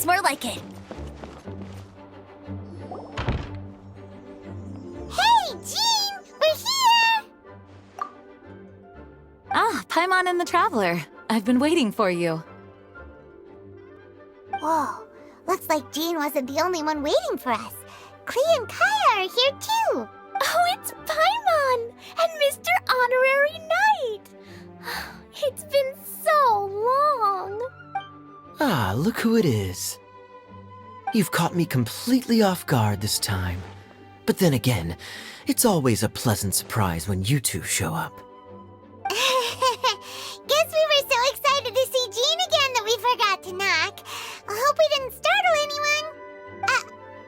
That's more like it. Hey, Jean! We're here! Ah, Paimon and the Traveler. I've been waiting for you. Whoa, looks like Jean wasn't the only one waiting for us. Klee and Kaya are here too. Oh, it's Paimon and Mr. Honorary Knight. It's been so long. Ah, look who it is. You've caught me completely off guard this time. But then again, it's always a pleasant surprise when you two show up. Guess we were so excited to see Jean again that we forgot to knock. I hope we didn't startle anyone.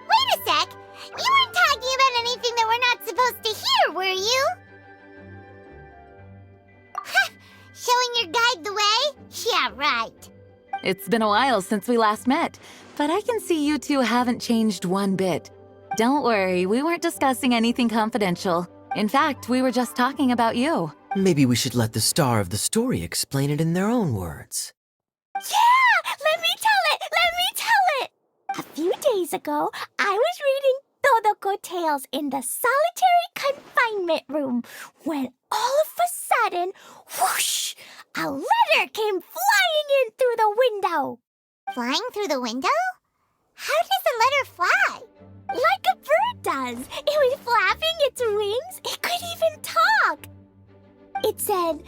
Wait a sec. You weren't talking about anything that we're not supposed to hear, were you? Showing your guide the way? Yeah, right. It's been a while since we last met, but I can see you two haven't changed one bit. Don't worry, we weren't discussing anything confidential. In fact, we were just talking about you. Maybe we should let the star of the story explain it in their own words. Yeah! Let me tell it! Let me tell it! A few days ago, I was reading Todoko Tales in the solitary confinement room when all of a sudden, whoosh! A letter came flying in through the window. Flying through the window? How does the letter fly? Like a bird does. It was flapping its wings. It could even talk. It said,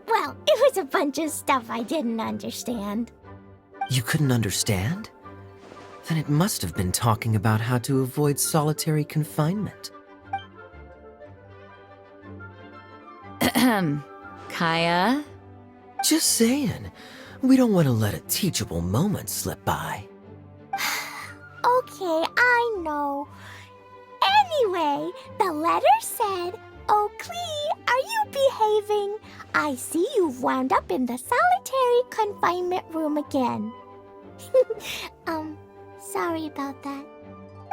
well, it was a bunch of stuff I didn't understand. You couldn't understand? Then it must have been talking about how to avoid solitary confinement. Kaya? Just saying. We don't want to let a teachable moment slip by. Okay, I know. Anyway, the letter said, "Oh, Klee, are you behaving? I see you've wound up in the solitary confinement room again." Sorry about that.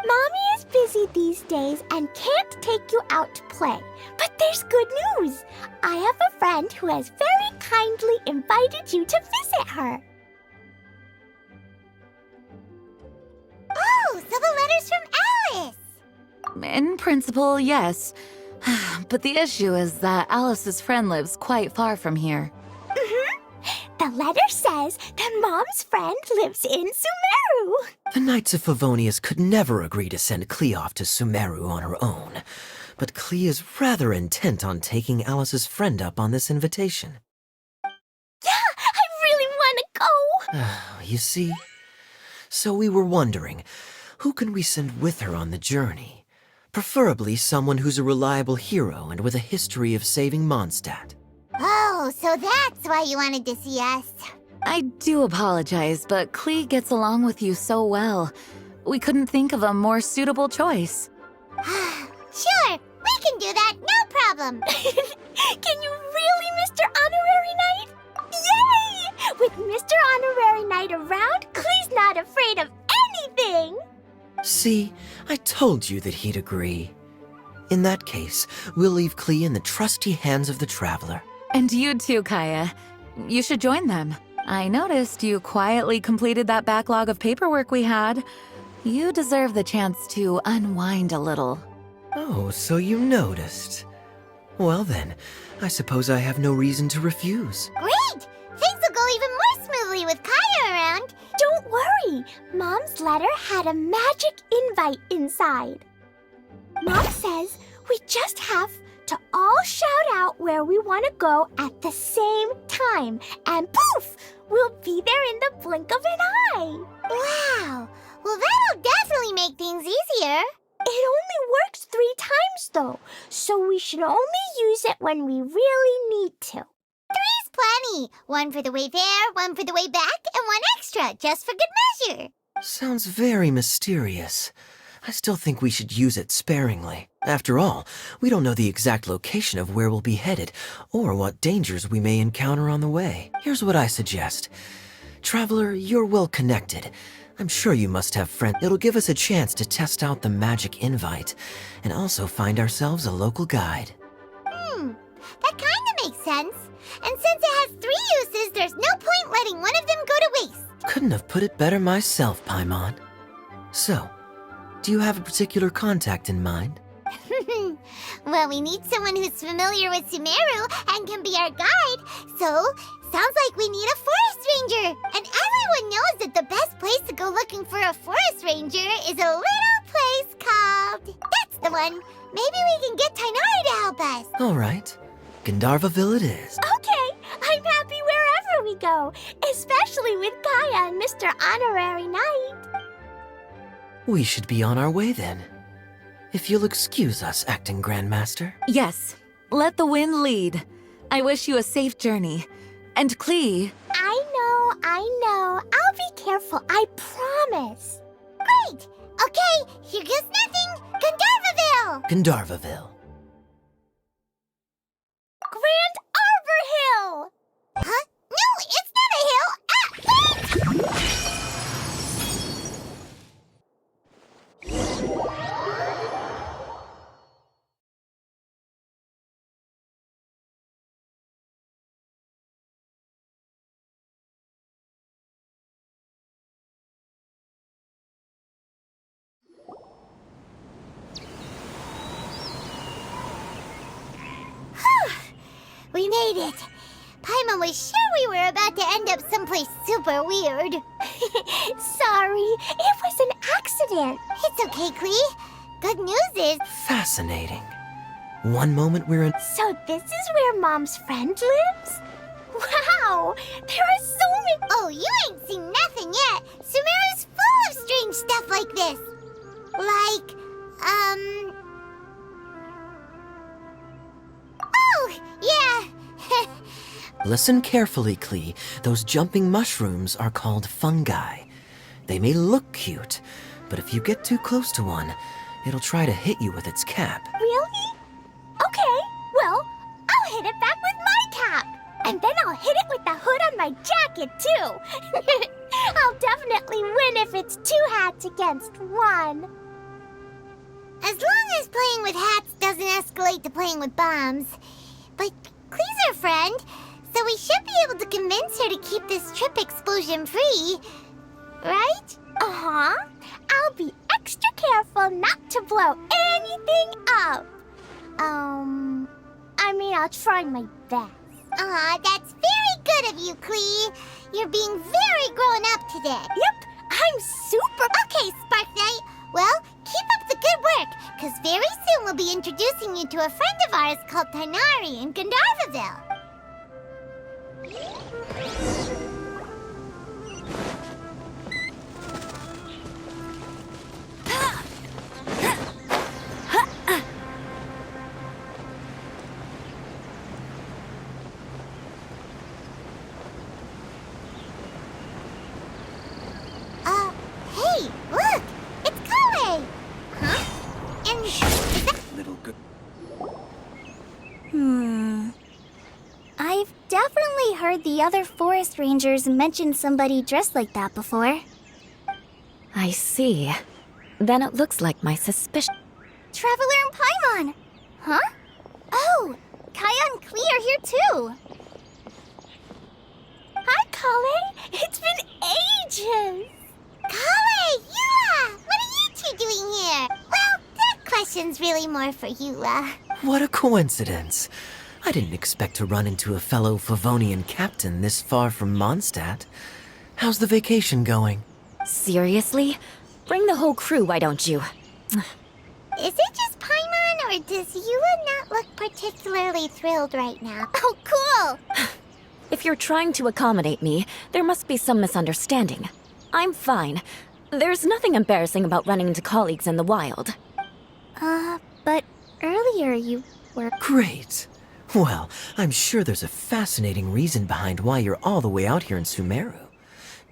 Mommy is busy these days and can't take you out to play. But there's good news. I have a friend who has very kindly invited you to visit her. Oh, so the letter's from Alice! In principle, yes. But the issue is that Alice's friend lives quite far from here. The letter says that Mom's friend lives in Sumeru. The Knights of Favonius could never agree to send Klee off to Sumeru on her own. But Klee is rather intent on taking Alice's friend up on this invitation. Yeah, I really want to go. You see? So we were wondering, who can we send with her on the journey? Preferably someone who's a reliable hero and with a history of saving Mondstadt. Oh, so that's why you wanted to see us. I do apologize, but Klee gets along with you so well. We couldn't think of a more suitable choice. Sure, we can do that, no problem. Can you really, Mr. Honorary Knight? Yay! With Mr. Honorary Knight around, Klee's not afraid of anything. See, I told you that he'd agree. In that case, we'll leave Klee in the trusty hands of the Traveler. And you too, Kaya. You should join them. I noticed you quietly completed that backlog of paperwork we had. You deserve the chance to unwind a little. Oh, so you noticed. Well then, I suppose I have no reason to refuse. Great! Things will go even more smoothly with Kaya around. Don't worry. Mom's letter had a magic invite inside. Mom says we just have to all shout out where we want to go at the same time. And poof! We'll be there in the blink of an eye. Wow! Well, that'll definitely make things easier. It only works 3 times, though, so we should only use it when we really need to. 3's plenty. 1 for the way there, 1 for the way back, and 1 extra, just for good measure. Sounds very mysterious. I still think we should use it sparingly. After all, we don't know the exact location of where we'll be headed, or what dangers we may encounter on the way. Here's what I suggest. Traveler, you're well connected. I'm sure you must have friends. It'll give us a chance to test out the magic invite, and also find ourselves a local guide. That kinda makes sense. And since it has 3 uses, there's no point letting one of them go to waste. Couldn't have put it better myself, Paimon. So, do you have a particular contact in mind? Well, we need someone who's familiar with Sumeru and can be our guide. So, sounds like we need a forest ranger. And everyone knows that the best place to go looking for a forest ranger is a little place called... That's the one. Maybe we can get Tainari to help us. All right. Gandharvaville it is. Okay, I'm happy wherever we go, especially with Kaya and Mr. Honorary Knight. We should be on our way then. If you'll excuse us, Acting Grandmaster. Yes, let the wind lead. I wish you a safe journey. And Klee, I know. I'll be careful, I promise. Great. Okay, here goes nothing. Gandharvaville. Gandharvaville. Grand Arbor Hill! Huh? No, it's not a hill. Ah, wait! We made it. Paimon was sure we were about to end up someplace super weird. Sorry, it was an accident. It's okay, Klee. Good news is... Fascinating. One moment we're in... So this is where Mom's friend lives? Wow, there are so many... Oh, you ain't seen nothing yet. Sumeru's full of strange stuff like this. Like, Oh, yeah. Listen carefully, Klee. Those jumping mushrooms are called fungi. They may look cute, but if you get too close to one, it'll try to hit you with its cap. Really? Okay, well, I'll hit it back with my cap. And then I'll hit it with the hood on my jacket, too. I'll definitely win if it's 2 hats against 1. As long as playing with hats doesn't escalate to playing with bombs. But Klee's our friend, so we should be able to convince her to keep this trip explosion-free. Right? Uh-huh. I'll be extra careful not to blow anything up. I'll try my best. Aw, that's very good of you, Klee. You're being very grown up today. Yep, I'm super... Okay, Spark Knight. Well, keep up the good work, because very soon we'll be introducing you to a friend of ours called Tainari in Gandharvaville. Hey, look! It's Kale! Huh? And is that... Little good. I've definitely heard the other forest rangers mention somebody dressed like that before. I see. Then it looks like my suspicion. Traveler and Paimon! Huh? Oh, Kaya and Klee are here too. Hi, Kale. It's been ages. Kale! Eula! What are you two doing here? Well, that question's really more for Eula. What a coincidence. I didn't expect to run into a fellow Favonian captain this far from Mondstadt. How's the vacation going? Seriously? Bring the whole crew, why don't you? Is it just Paimon, or does Eula not look particularly thrilled right now? Oh, cool. If you're trying to accommodate me, there must be some misunderstanding. I'm fine. There's nothing embarrassing about running into colleagues in the wild. But earlier you were... Great. Well, I'm sure there's a fascinating reason behind why you're all the way out here in Sumeru.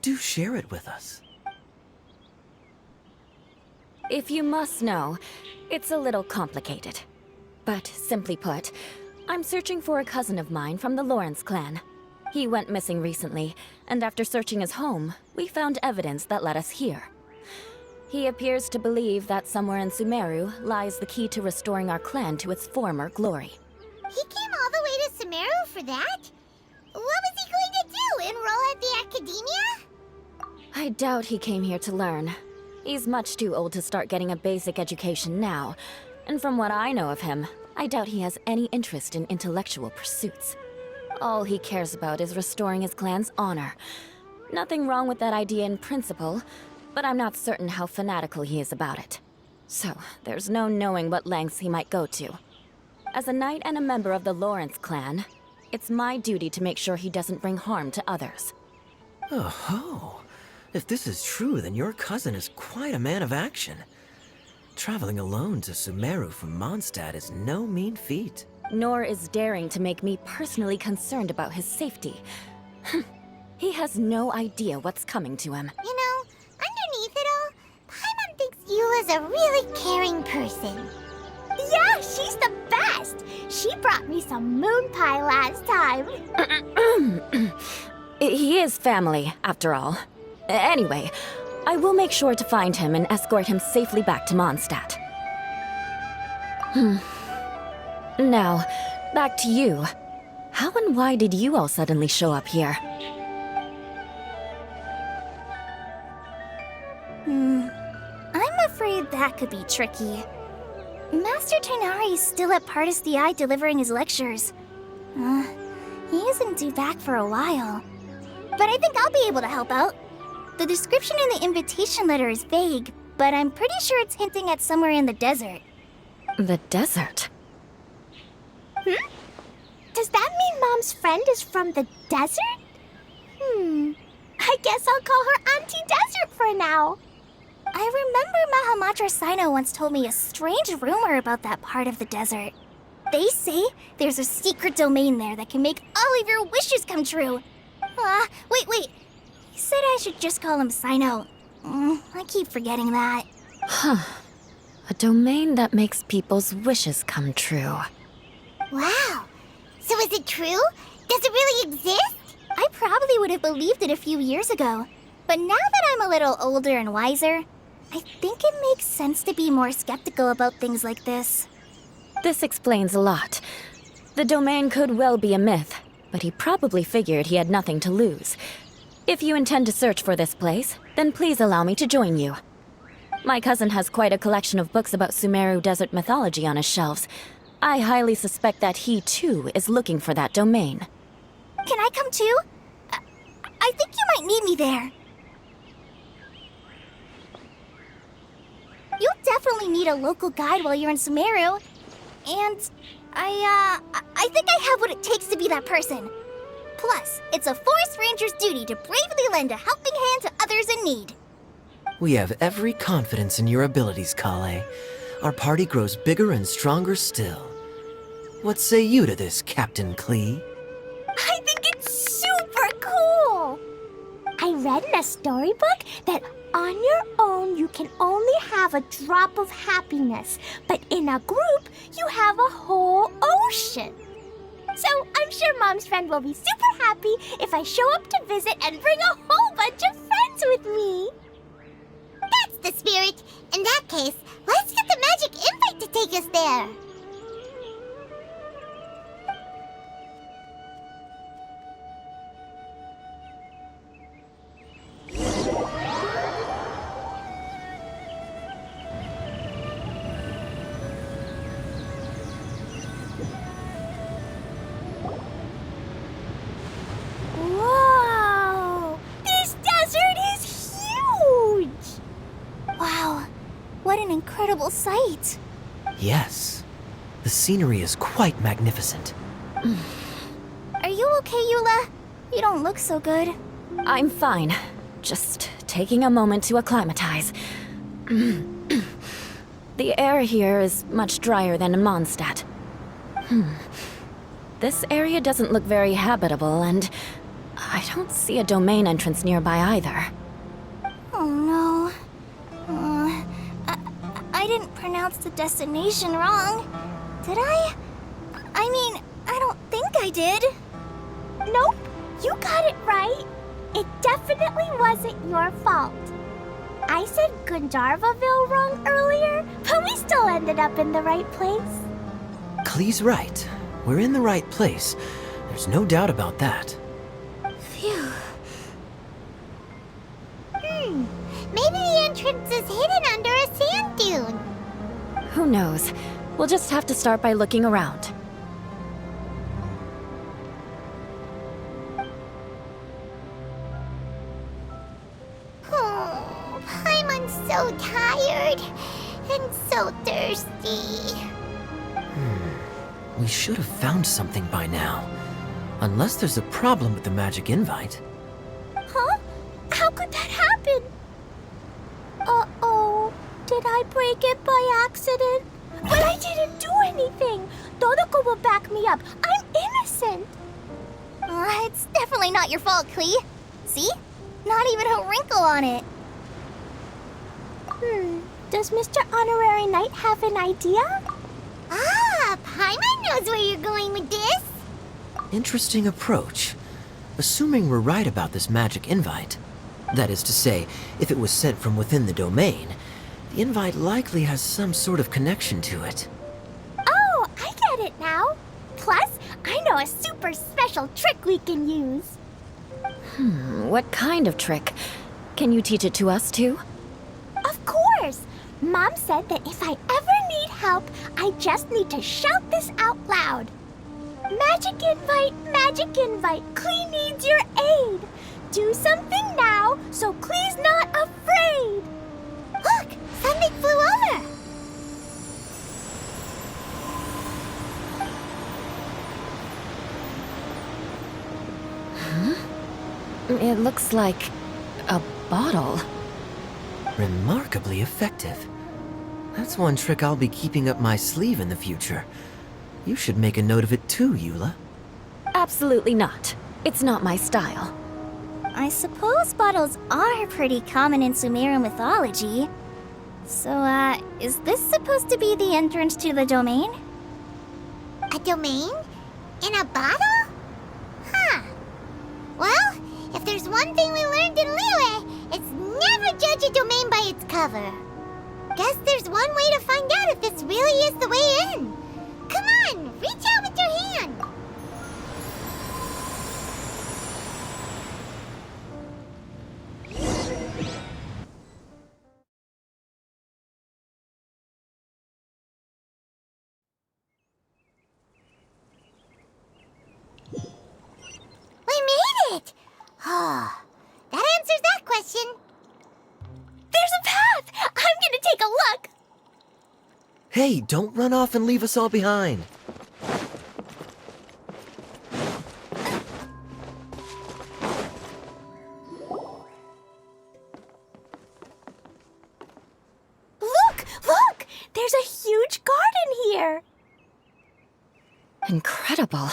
Do share it with us. If you must know, it's a little complicated. But simply put, I'm searching for a cousin of mine from the Lawrence clan. He went missing recently, and after searching his home, we found evidence that led us here. He appears to believe that somewhere in Sumeru lies the key to restoring our clan to its former glory. He came all the way to Sumeru for that? What was he going to do, enroll at the academia? I doubt he came here to learn. He's much too old to start getting a basic education now. And from what I know of him, I doubt he has any interest in intellectual pursuits. All he cares about is restoring his clan's honor. Nothing wrong with that idea in principle, but I'm not certain how fanatical he is about it. So, there's no knowing what lengths he might go to. As a knight and a member of the Lawrence clan, it's my duty to make sure he doesn't bring harm to others. Oh-ho. If this is true, then your cousin is quite a man of action. Traveling alone to Sumeru from Mondstadt is no mean feat. Nor is daring to make me personally concerned about his safety. He has no idea what's coming to him. You know, underneath it all, Paimon thinks Eula's a really caring person. Yeah, she's the best! She brought me some moon pie last time. He is family, after all. Anyway, I will make sure to find him and escort him safely back to Mondstadt. Now, back to you. How and why did you all suddenly show up here? I'm afraid that could be tricky. Master Tighnari is still at Partis the Eye delivering his lectures. He isn't due back for a while. But I think I'll be able to help out. The description in the invitation letter is vague, but I'm pretty sure it's hinting at somewhere in the desert. The desert? Does that mean Mom's friend is from the desert? I guess I'll call her Auntie Desert for now. I remember Mahamatra Sino once told me a strange rumor about that part of the desert. They say there's a secret domain there that can make all of your wishes come true. Wait. He said I should just call him Sino. I keep forgetting that. A domain that makes people's wishes come true. Wow. So is it true? Does it really exist? I probably would have believed it a few years ago. But now that I'm a little older and wiser, I think it makes sense to be more skeptical about things like this. This explains a lot. The domain could well be a myth, but he probably figured he had nothing to lose. If you intend to search for this place, then please allow me to join you. My cousin has quite a collection of books about Sumeru desert mythology on his shelves. I highly suspect that he, too, is looking for that domain. Can I come too? I think you might need me there. You'll definitely need a local guide while you're in Sumeru. And I think I have what it takes to be that person. Plus, it's a forest ranger's duty to bravely lend a helping hand to others in need. We have every confidence in your abilities, Kale. Our party grows bigger and stronger still. What say you to this, Captain Klee? I think it's super cool! I read in a storybook that on your own you can only have a drop of happiness, but in a group you have a whole ocean. So I'm sure Mom's friend will be super happy if I show up to visit and bring a whole bunch of friends with me. That's the spirit. In that case, let's get the magic invite to take us there. Whoa! This desert is huge! Wow, what an incredible sight. Yes. The scenery is quite magnificent. Are you okay, Eula? You don't look so good. I'm fine. Just taking a moment to acclimatize. The air here is much drier than in Mondstadt. This area doesn't look very habitable, and I don't see a domain entrance nearby either. Oh no. I didn't pronounce the destination wrong. Did I? I mean, I don't think I did. Nope, you got it right. It definitely wasn't your fault. I said Gandharvaville wrong earlier, but we still ended up in the right place. Klee's right. We're in the right place. There's no doubt about that. Phew. entrance is hidden under a sand dune. Who knows? We'll just have to start by looking around. Oh, Paimon's so tired and so thirsty. We should have found something by now. Unless there's a problem with the magic invite. Huh? How could that happen? Uh-oh. Did I break it by accident? But I didn't do anything. Todoko will back me up. I'm innocent. It's definitely not your fault, Klee. See? Not even a wrinkle on it. Does Mr. Honorary Knight have an idea? Ah, Paimon knows where you're going with this. Interesting approach. Assuming we're right about this magic invite, that is to say, if it was sent from within the domain, the invite likely has some sort of connection to it. Oh, I get it now. Plus, I know a super special trick we can use. What kind of trick? Can you teach it to us too? Of course! Mom said that if I ever need help, I just need to shout this out loud. Magic invite, Klee needs your aid. Do something now, so Klee's not afraid. Look, something flew over. It looks like a bottle. Remarkably effective. That's one trick I'll be keeping up my sleeve in the future. You should make a note of it too, Eula. Absolutely not. It's not my style. I suppose bottles are pretty common in Sumerian mythology. So, is this supposed to be the entrance to the domain? A domain? In a bottle? Huh. Well, if there's one thing we learned in Liyue, it's never judge a domain by its cover. Guess there's one way to find out if this really is the way in. Come on, reach out with your hand. We made it! Oh, that answers that question. There's a path! I'm gonna take a look! Hey, don't run off and leave us all behind. Look! There's a huge garden here! Incredible.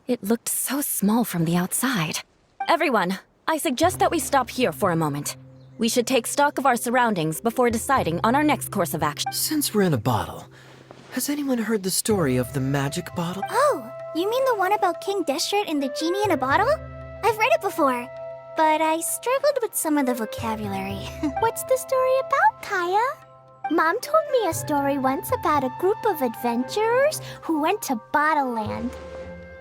It looked so small from the outside. Everyone, I suggest that we stop here for a moment. We should take stock of our surroundings before deciding on our next course of action. Since we're in a bottle, has anyone heard the story of the magic bottle? Oh, you mean the one about King Destret and the genie in a bottle? I've read it before, but I struggled with some of the vocabulary. What's the story about, Kaya? Mom told me a story once about a group of adventurers who went to Bottle Land.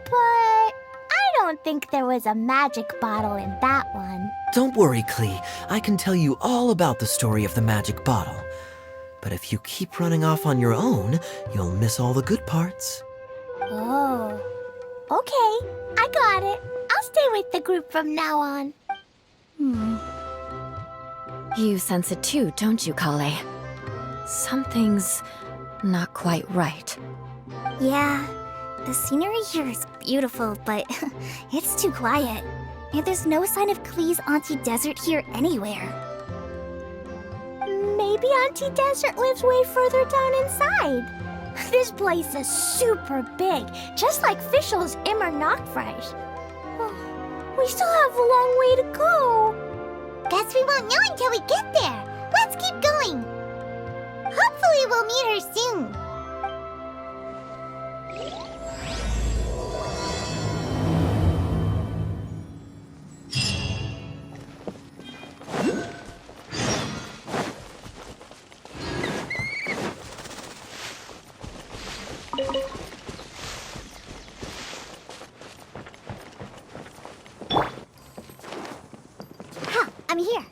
But I don't think there was a magic bottle in that one. Don't worry, Klee. I can tell you all about the story of the magic bottle. But if you keep running off on your own, you'll miss all the good parts. Oh. Okay, I got it. I'll stay with the group from now on. You sense it too, don't you, Kale? Something's not quite right. Yeah, the scenery here is beautiful, but it's too quiet. And there's no sign of Klee's Auntie Desert here anywhere. Maybe Auntie Desert lives way further down inside. This place is super big, just like Fischl's Immer Nachtreich. We still have a long way to go. Guess we won't know until we get there. Let's keep going. Hopefully we'll meet her soon. I'm here.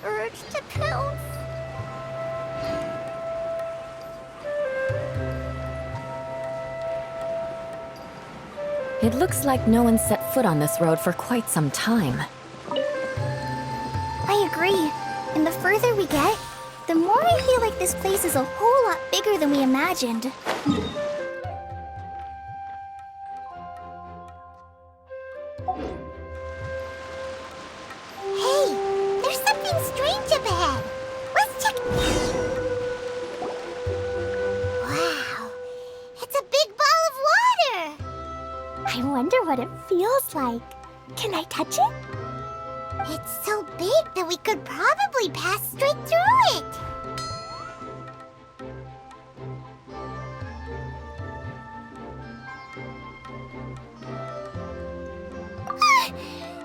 urge to pounce. It looks like no one set foot on this road for quite some time. I agree. And the further we get, the more I feel like this place is a whole lot bigger than we imagined. Hey, there's something strange up ahead. Let's check. Wow, it's a big ball of water. I wonder what it feels like. Can I touch it? It's so big that we could probably pass straight through it.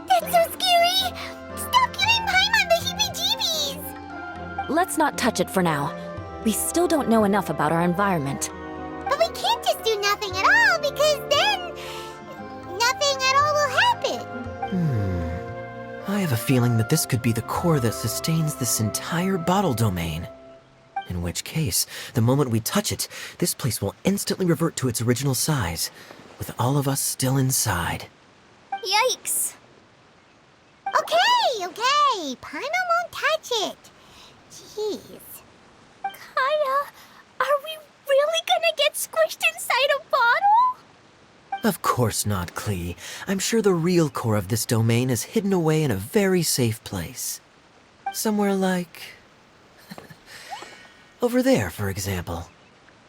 That's so scary! Stop giving Paimon the heebie-jeebies! Let's not touch it for now. We still don't know enough about our environment. But we can't just do nothing at all because then nothing at all will happen. I have a feeling that this could be the core that sustains this entire bottle domain. In which case, the moment we touch it, this place will instantly revert to its original size, with all of us still inside. Yikes. Okay. Paimon won't touch it. Jeez. Kaya, are we really gonna get squished inside a bottle? Of course not, Klee. I'm sure the real core of this domain is hidden away in a very safe place. Somewhere like... over there, for example.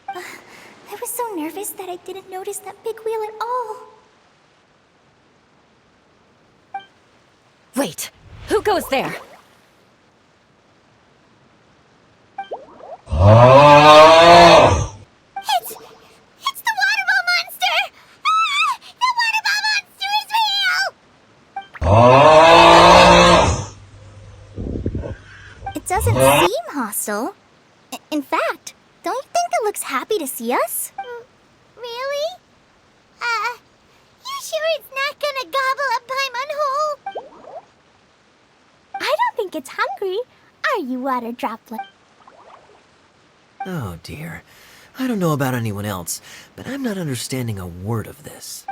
I was so nervous that I didn't notice that big wheel at all. Wait, who goes there? It's the water ball monster! Ah! The water ball monster is real! It doesn't seem hostile. In fact, don't you think it looks happy to see us? Really? You sure it's not gonna gobble up Paimon whole? I don't think it's hungry. Are you, water droplet? Oh dear. I don't know about anyone else, but I'm not understanding a word of this.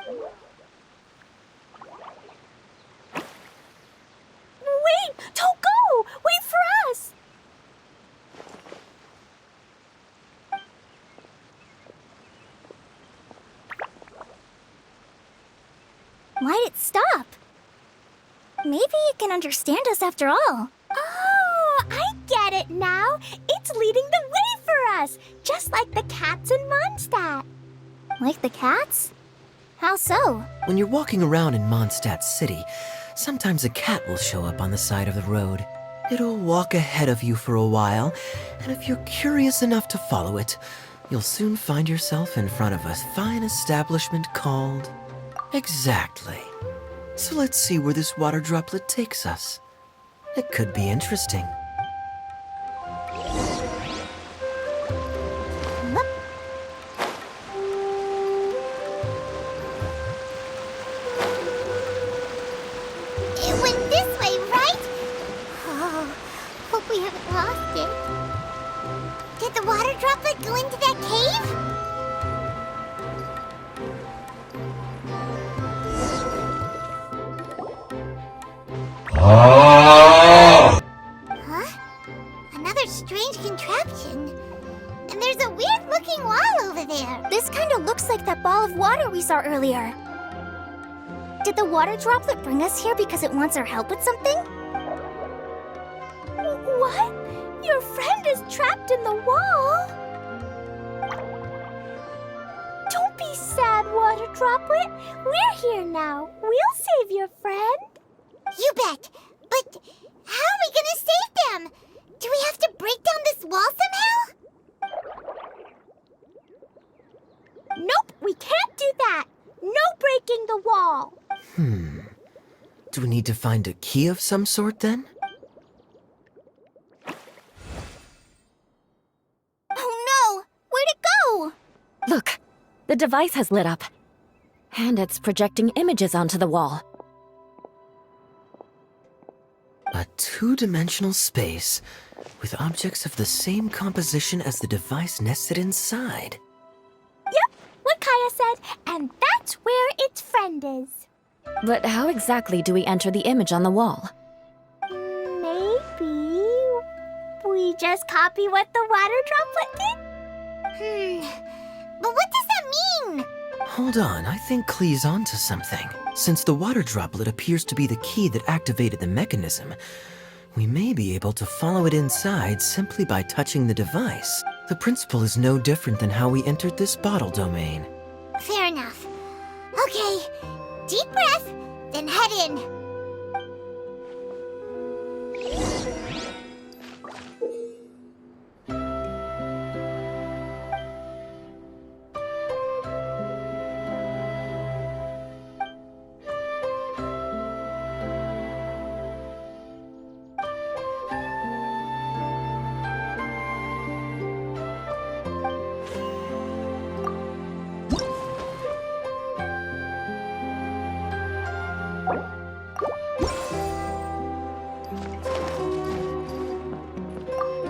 Wait! Don't go! Wait for us! Why'd it stop? Maybe it can understand us after all. Oh, I get it now. It's leading the way for us, just like the cats in Mondstadt. Like the cats? How so? When you're walking around in Mondstadt City, sometimes a cat will show up on the side of the road. It'll walk ahead of you for a while, and if you're curious enough to follow it, you'll soon find yourself in front of a fine establishment called... Exactly. So let's see where this water droplet takes us. It could be interesting. It went this way, right? Oh, hope we haven't lost it. Did the water droplet go into that cave? Huh? Another strange contraption. And there's a weird-looking wall over there. This kind of looks like that ball of water we saw earlier. Did the water droplet bring us here because it wants our help with something? What? Your friend is trapped in the wall? Don't be sad, water droplet. We're here now. We'll save your friend. You bet. But how are we gonna save them? Do we have to break down this wall somehow? Nope, we can't do that. No breaking the wall. Do we need to find a key of some sort then? Oh no! Where'd it go? Look, the device has lit up. And it's projecting images onto the wall. A two-dimensional space with objects of the same composition as the device nested inside. Yep, what Kaya said, and that's where its friend is. But how exactly do we enter the image on the wall? Maybe we just copy what the water droplet did? But what does that mean? Hold on, I think Klee's onto something. Since the water droplet appears to be the key that activated the mechanism, we may be able to follow it inside simply by touching the device. The principle is no different than how we entered this bottle domain. Fair enough. Okay, deep breath, then head in.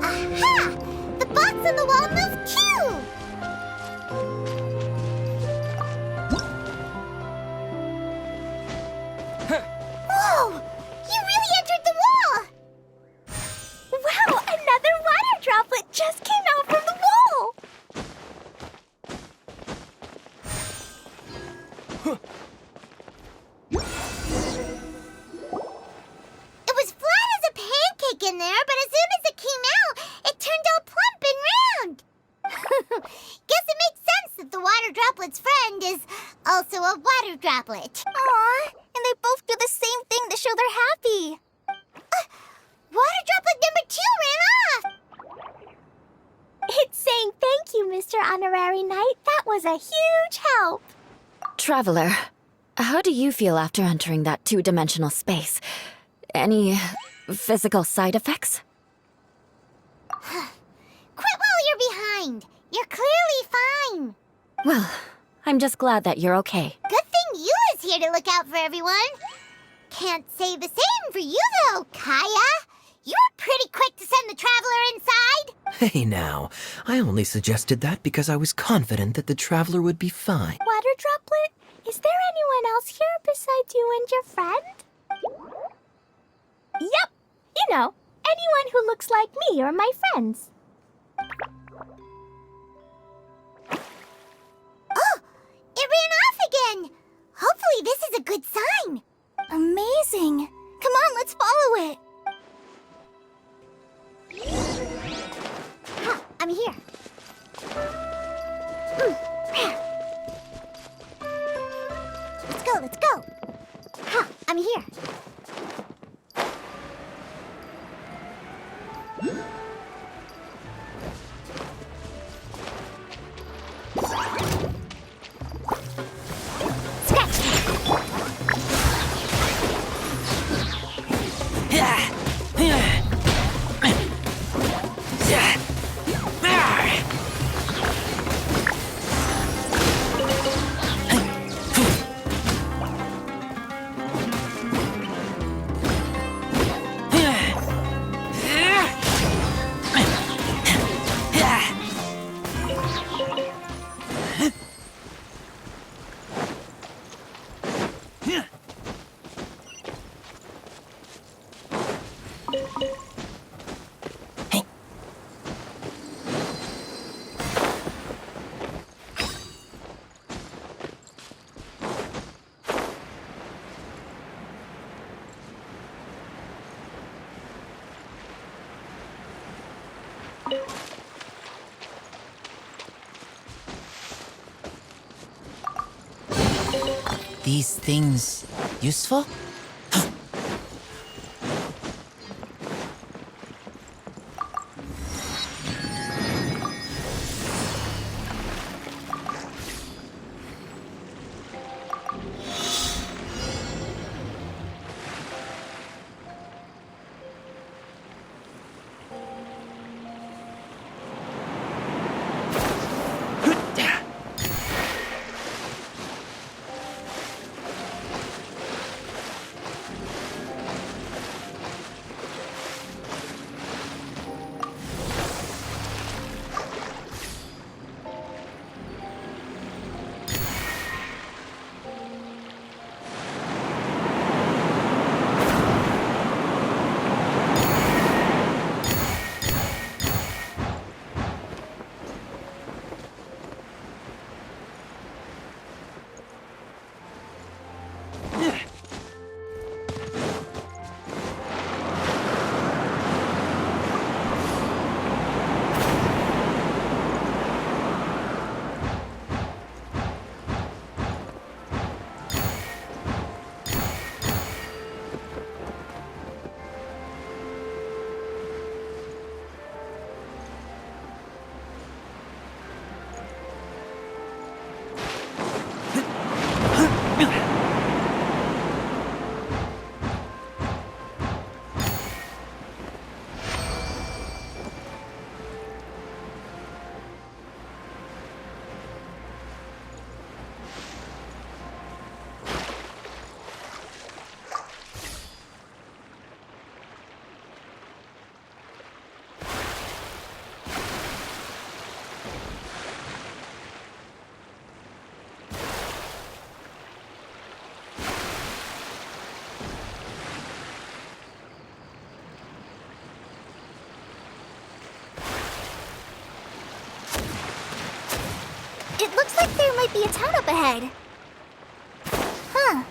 Aha! The box on the wall moved too! Whoa! You really entered the wall! Wow, another water droplet just came out from the wall! It was flat as a pancake in there, but as soon as it came out, it turned all plump and round. Guess it makes sense that the water droplet's friend is also a water droplet. Aw, and they both do the same thing to show they're happy. Water droplet number 2 ran off! It's saying thank you, Mr. Honorary Knight. That was a huge help. Traveler, how do you feel after entering that two-dimensional space? Any physical side effects? Quit while you're behind. You're clearly fine. Well, I'm just glad that you're okay. Good thing Eula's here to look out for everyone. Can't say the same for you, though, Kaya. You were pretty quick to send the traveler inside. Hey now, I only suggested that because I was confident that the traveler would be fine. Water droplet, is there anyone else here besides you and your friend? Yep, you know, anyone who looks like me or my friends. Oh, it ran off again. Hopefully this is a good sign. Amazing. Come on, let's follow it. Huh, I'm here. Let's go, let's go. Huh, I'm here. These things useful? It looks like there might be a town up ahead. Huh.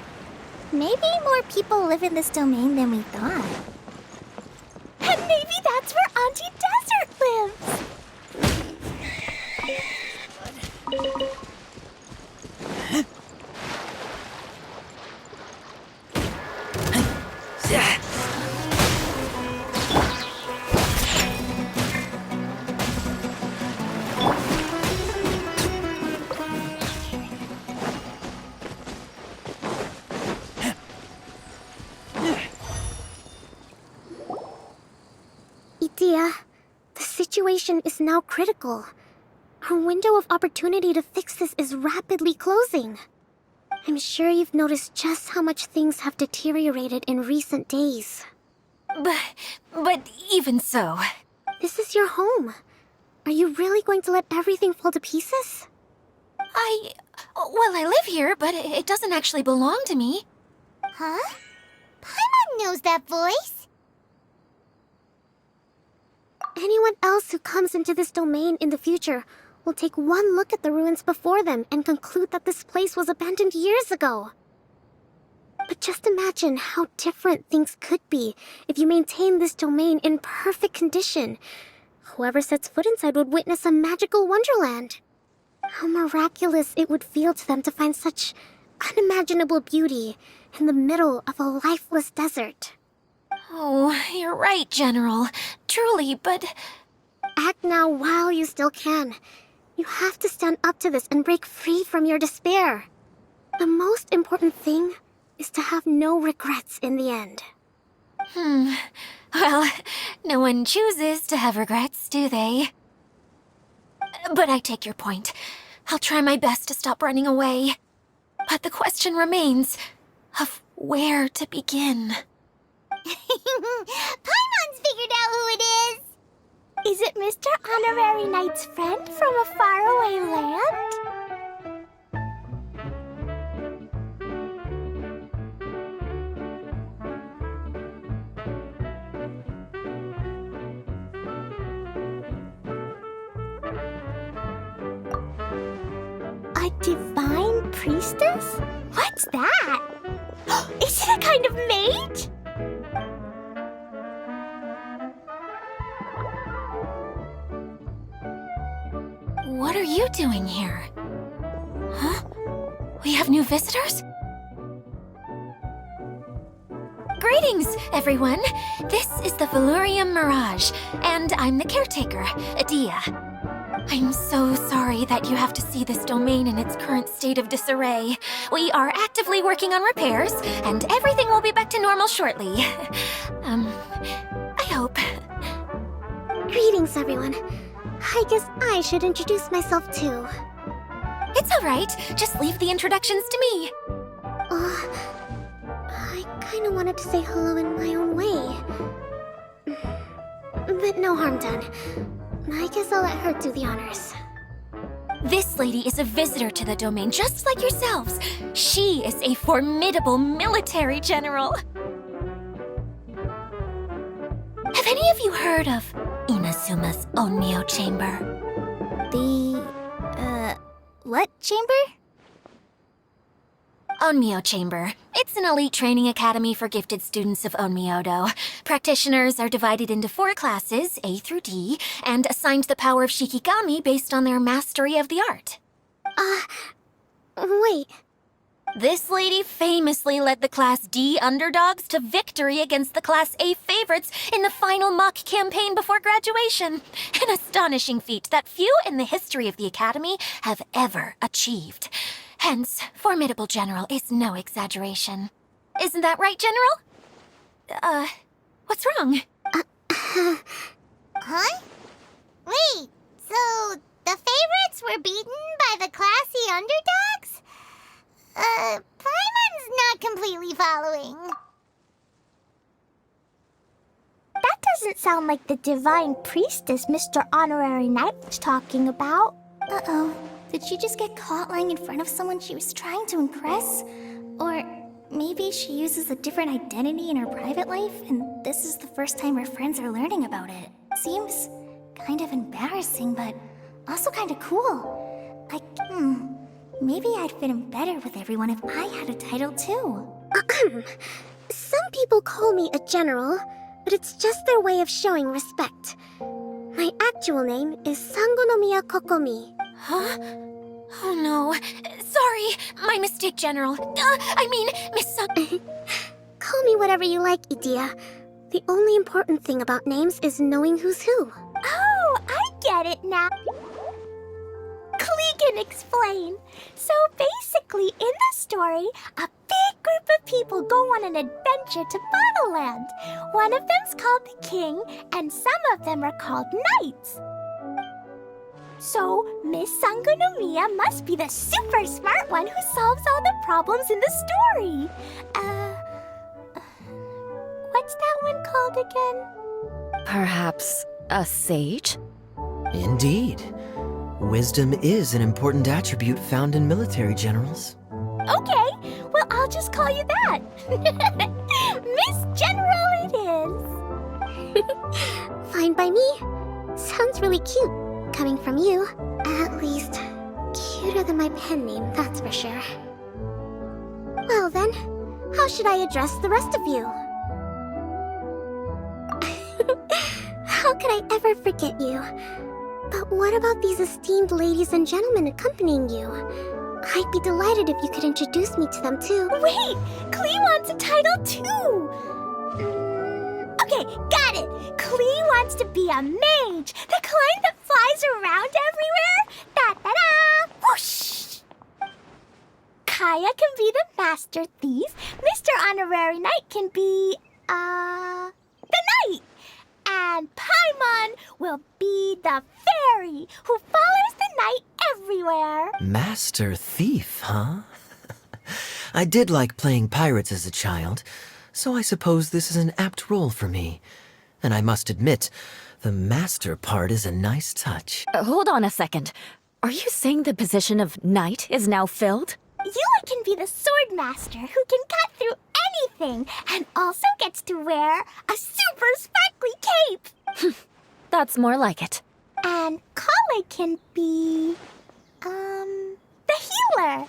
Maybe more people live in this domain than we thought. And maybe that's where Auntie Desert lives! Idea, the situation is now critical. Our window of opportunity to fix this is rapidly closing. I'm sure you've noticed just how much things have deteriorated in recent days. But even so... This is your home. Are you really going to let everything fall to pieces? Well, I live here, but it doesn't actually belong to me. Huh? Paimon knows that voice. Anyone else who comes into this domain in the future will take one look at the ruins before them and conclude that this place was abandoned years ago. But just imagine how different things could be if you maintain this domain in perfect condition. Whoever sets foot inside would witness a magical wonderland. How miraculous it would feel to them to find such unimaginable beauty in the middle of a lifeless desert. Oh, you're right, General. Truly, but... Act now while you still can. You have to stand up to this and break free from your despair. The most important thing is to have no regrets in the end. Well, no one chooses to have regrets, do they? But I take your point. I'll try my best to stop running away. But the question remains of where to begin. Paimon's figured out who it is. Is it Mr. Honorary Knight's friend from a faraway land? A divine priestess? What's that? Is it a kind of mage? What are you doing here? Huh? We have new visitors? Greetings, everyone! This is the Valurium Mirage, and I'm the caretaker, Adia. I'm so sorry that you have to see this domain in its current state of disarray. We are actively working on repairs, and everything will be back to normal shortly. I hope. Greetings, everyone. I guess I should introduce myself too. It's all right. Just leave the introductions to me. I kinda wanted to say hello in my own way. But no harm done. I guess I'll let her do the honors. This lady is a visitor to the domain, just like yourselves. She is a formidable military general. Have any of you heard of Inasuma's Onmyo Chamber? What chamber? Onmyo Chamber. It's an elite training academy for gifted students of Onmyodo. Practitioners are divided into 4 classes, A through D, and assigned the power of Shikigami based on their mastery of the art. Wait. This lady famously led the Class D underdogs to victory against the Class A favorites in the final mock campaign before graduation. An astonishing feat that few in the history of the Academy have ever achieved. Hence, formidable general is no exaggeration. Isn't that right, General? What's wrong? Huh? Wait, so the favorites were beaten by the classy underdogs? Paimon's not completely following. That doesn't sound like the divine priestess Mr. Honorary Knight was talking about. Uh-oh. Did she just get caught lying in front of someone she was trying to impress? Or maybe she uses a different identity in her private life, and this is the first time her friends are learning about it. Seems kind of embarrassing, but also kind of cool. Maybe I'd fit in better with everyone if I had a title too. Some people call me a general, but it's just their way of showing respect. My actual name is Sangonomiya Kokomi. Huh? Oh no. Sorry, my mistake, General. Miss Sun. Call me whatever you like, Idia. The only important thing about names is knowing who's who. Oh, I get it now. Klee can explain. So basically, in the story, a big group of people go on an adventure to Bottleland. One of them's called the King, and some of them are called Knights. So, Miss Sangonomiya must be the super smart one who solves all the problems in the story. What's that one called again? Perhaps a sage? Indeed. Wisdom is an important attribute found in military generals. Okay, well, I'll just call you that. Miss General it is. Fine by me. Sounds really cute, coming from you. At least, cuter than my pen name, that's for sure. Well then, how should I address the rest of you? How could I ever forget you? But what about these esteemed ladies and gentlemen accompanying you? I'd be delighted if you could introduce me to them too. Wait, Klee wants a title too. Okay, got it. Klee wants to be a mage, the kind that flies around everywhere. Da-da-da! Whoosh! Kaya can be the master thief. Mr. Honorary Knight can be, the knight. And Paimon will be the fairy who follows the knight everywhere. Master Thief, huh? I did like playing pirates as a child, so I suppose this is an apt role for me. And I must admit, the master part is a nice touch. Hold on a second. Are you saying the position of knight is now filled? Yula can be the sword master who can cut through anything and also gets to wear a super sparkly cape. That's more like it. And Kale can be, the healer.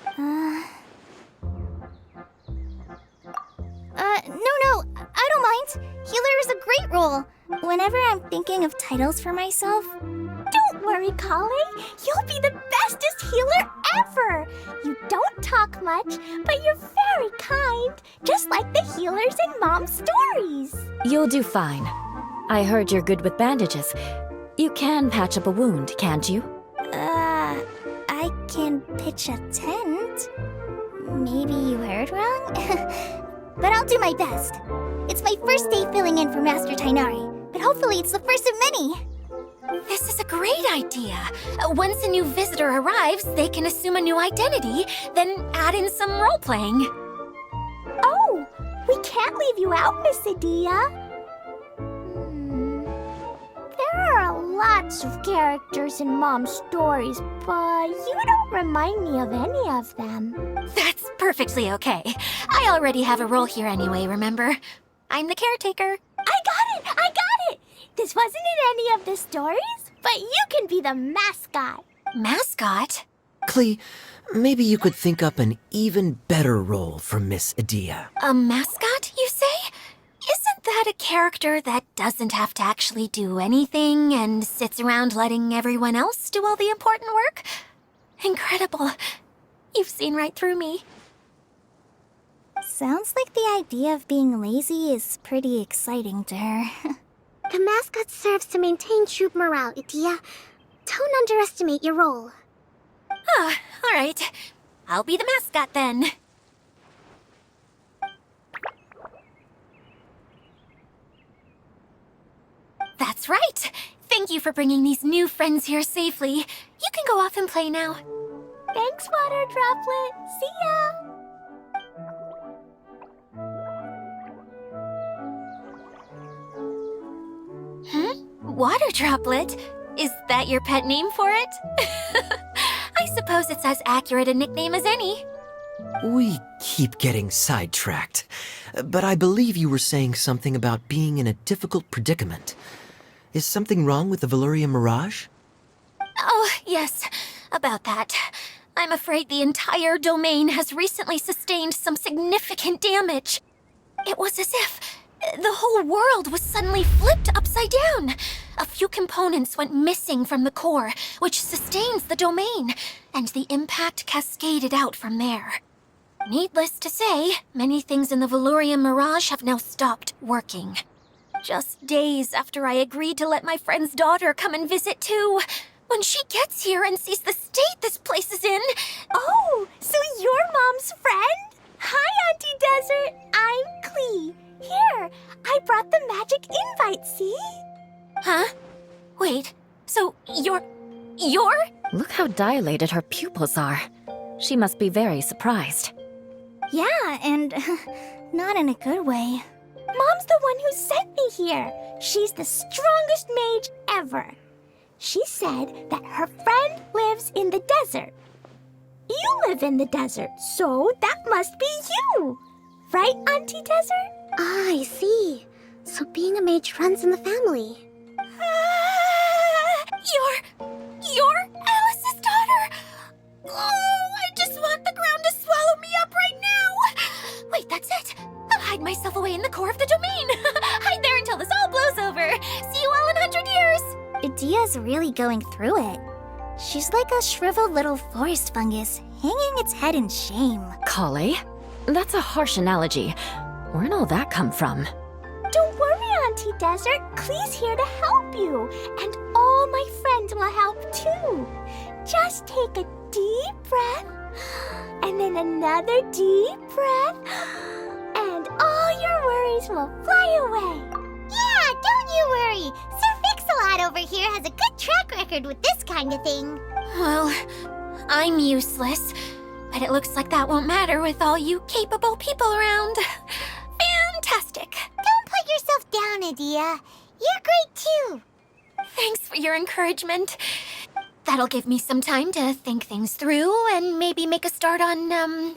No, I don't mind. Healer is a great role. Whenever I'm thinking of titles for myself, don't worry, Kale. You'll be the bestest healer ever. You don't talk much, but you're very kind, just like the healers in Mom's stories. You'll do fine. I heard you're good with bandages. You can patch up a wound, can't you? I can pitch a tent. Maybe you heard wrong? But I'll do my best. It's my first day filling in for Master Tainari, but hopefully it's the first of many. This is a great idea. Once a new visitor arrives, they can assume a new identity, then add in some role-playing. Oh, we can't leave you out, Miss Adia. There are lots of characters in Mom's stories, but you don't remind me of any of them. That's perfectly okay. I already have a role here anyway, remember? I'm the caretaker. I got it! This wasn't in any of the stories, but you can be the mascot. Mascot? Klee, maybe you could think up an even better role for Miss Adia. A mascot, you say? Isn't that a character that doesn't have to actually do anything and sits around letting everyone else do all the important work? Incredible. You've seen right through me. Sounds like the idea of being lazy is pretty exciting to her. The mascot serves to maintain troop morale, Idia. Don't underestimate your role. Ah, all right. I'll be the mascot then. That's right. Thank you for bringing these new friends here safely. You can go off and play now. Thanks, Water Droplet. See ya! Water Droplet? Is that your pet name for it? I suppose it's as accurate a nickname as any. We keep getting sidetracked, but I believe you were saying something about being in a difficult predicament. Is something wrong with the Valyria Mirage? Oh, yes. about that. I'm afraid the entire domain has recently sustained some significant damage. It was as if the whole world was suddenly flipped upside down. A few components went missing from the core, which sustains the domain, and the impact cascaded out from there. Needless to say, many things in the Valurian Mirage have now stopped working. Just days after I agreed to let my friend's daughter come and visit too. When she gets here and sees the state this place is in... Oh, so you're Mom's friend? Hi, Auntie Desert. I'm Klee. Here, I brought the magic invite, see? Huh? Wait, so you're... Look how dilated her pupils are. She must be very surprised. Yeah, and not in a good way. Mom's the one who sent me here. She's the strongest mage ever. She said that her friend lives in the desert. You live in the desert, so that must be you. Right, Auntie Desert? Ah, I see. So being a mage runs in the family. You're Alice's daughter? Oh, I just want the ground to swallow me up right now. Wait, that's it. I'll hide myself away in the core of the domain. Hide there until this all blows over. See you all in 100 years. Idia's really going through it. She's like a shriveled little forest fungus, hanging its head in shame. Kale? That's a harsh analogy. Where'd all that come from? Don't worry, Auntie Desert. Klee's here to help you. And all my friends will help too. Just take a deep breath, and then another deep breath, and all your worries will fly away. Yeah, don't you worry. Sir Fix-a-Lot over here has a good track record with this kind of thing. Well, I'm useless. But it looks like that won't matter with all you capable people around. Fantastic. Don't put yourself down, Adia. You're great too. Thanks for your encouragement. That'll give me some time to think things through and maybe make a start on,